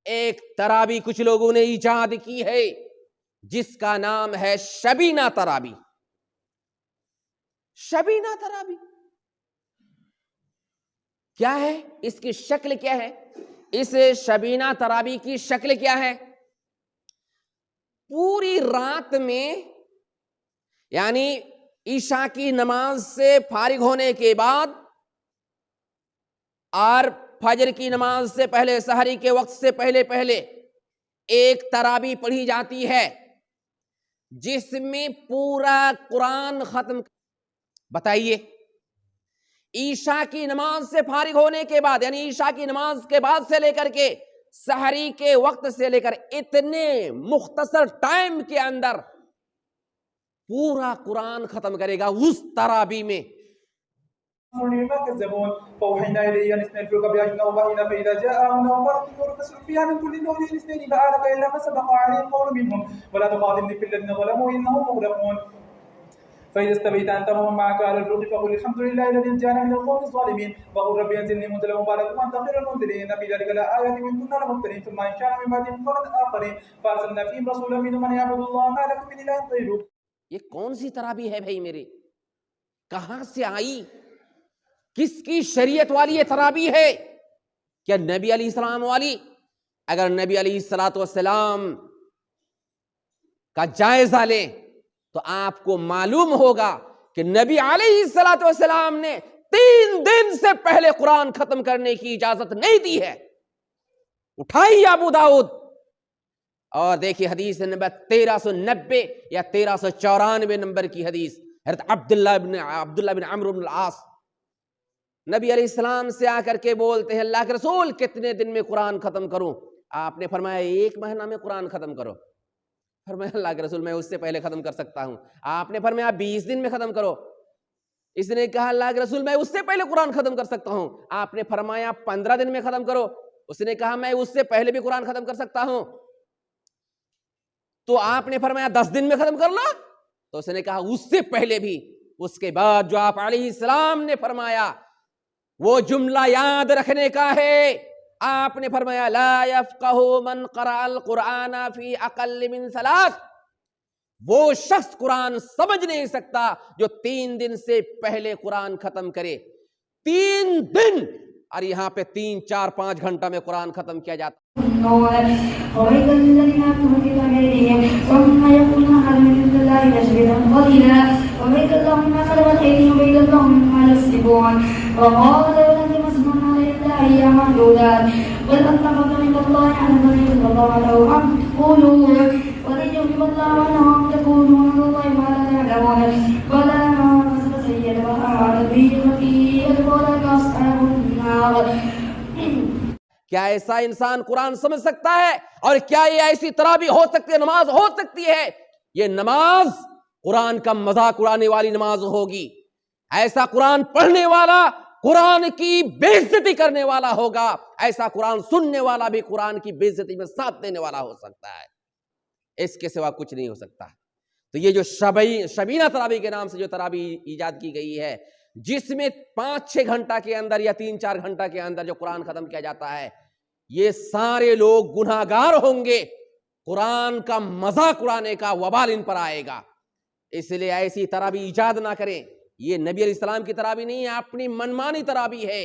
ایک تراوی کچھ لوگوں نے ایجاد کی ہے جس کا نام ہے شبینہ تراوی۔ شبینہ تراوی کیا ہے؟ اس کی شکل کیا ہے؟ اس شبینہ تراوی کی شکل کیا ہے؟ پوری رات میں، یعنی عشاء کی نماز سے فارغ ہونے کے بعد اور فجر کی نماز سے پہلے، سحری کے وقت سے پہلے ایک تراوی پڑھی جاتی ہے جس میں پورا قرآن ختم۔ بتائیے، عشاء کی نماز سے فارغ ہونے کے بعد، یعنی عشاء کی نماز کے بعد سے لے کر کے سحری کے وقت سے لے کر اتنے مختصر ٹائم کے اندر پورا قرآن ختم کرے گا اس تراوی میں۔ فأوحينا إليه أن اصنع الفلك بأعيننا ووحينا فإذا جاء أمرنا وفارت النور فاسلك فيها من كل زوجين اثنين فأهلك إلا ما سبق عليه القول منهم ولا تخاطبني في الذين ظلموا إنهم مغرقون فإذا استويت أنت ومن معك على الفلك فقل الحمد لله الذي نجانا من القوم الظالمين وقل رب أنزلني منزلا مباركا وأنت خير المنزلين في ذلك لآيات وإن كنا لمبتلين ثم أنشأنا من بعدهم قرنا آخرين فأرسلنا فيهم رسولا منهم أن يعبدوا الله ما لكم من إله غيره۔ یہ کون سی تراوی ہے بھائی میرے؟ کہاں سے آئی؟ کس کی شریعت والی یہ تراوی ہے؟ کیا نبی علیہ السلام والی؟ اگر نبی علیہ السلام کا جائزہ لیں تو آپ کو معلوم ہوگا کہ نبی علیہ السلام نے 3 دن سے پہلے قرآن ختم کرنے کی اجازت نہیں دی ہے۔ اٹھائیے ابو داؤد اور دیکھیے حدیث نمبر 1390 یا 1394 نمبر کی حدیث، حضرت عبداللہ بن عمرو بن العاص نبی علیہ السلام سے آ کر کے بولتے ہیں اللہ کے رسول کتنے دن میں قرآن ختم کروں؟ آپ نے فرمایا 1 مہینہ میں قرآن ختم کرو۔ فرمایا اللہ کے رسول میں اس سے پہلے ختم کر سکتا ہوں۔ آپ نے فرمایا 20 دن میں ختم کرو۔ اس نے کہا اللہ کے رسول میں اس سے پہلے قرآن ختم کر سکتا ہوں۔ آپ نے فرمایا 15 دن میں ختم کرو۔ اس نے کہا میں اس سے پہلے بھی قرآن ختم کر سکتا ہوں۔ تو آپ نے فرمایا 10 دن میں ختم کر لو۔ تو اس نے کہا اس سے پہلے بھی۔ اس کے بعد جو آپ علیہ السلام نے فرمایا وہ جملہ یاد رکھنے کا ہے۔ آپ نے فرمایا لا يفقه من قرأ القرآن فی اقل من 3۔ وہ شخص قرآن سمجھ نہیں سکتا جو 3 دن سے پہلے قرآن ختم کرے۔ 3 دن، اور یہاں پہ 3 4 5 گھنٹہ میں قرآن ختم کیا جاتا۔ کیا ایسا انسان قرآن سمجھ سکتا ہے؟ اور کیا یہ ایسی تراوی ہو سکتی ہے، نماز ہو سکتی ہے؟ یہ نماز قرآن کا مذاق اڑانے والی نماز ہوگی۔ ایسا قرآن پڑھنے والا قرآن کی بے عزتی کرنے والا ہوگا، ایسا قرآن سننے والا بھی قرآن کی بے عزتی میں ساتھ دینے والا ہو سکتا ہے۔ اس کے سوا کچھ نہیں ہو سکتا۔ تو یہ جو شبینہ تراوی کے نام سے جو تراوی ایجاد کی گئی ہے، جس میں 5-6 گھنٹہ کے اندر یا 3-4 گھنٹہ کے اندر جو قرآن ختم کیا جاتا ہے، یہ سارے لوگ گناہگار ہوں گے۔ قرآن کا مذاق اڑانے کا وبال ان پر آئے گا۔ اس لیے ایسی تراوی ایجاد نہ کریں۔ یہ نبی علیہ السلام کی تراوی نہیں ہے، اپنی منمانی تراوی ہے۔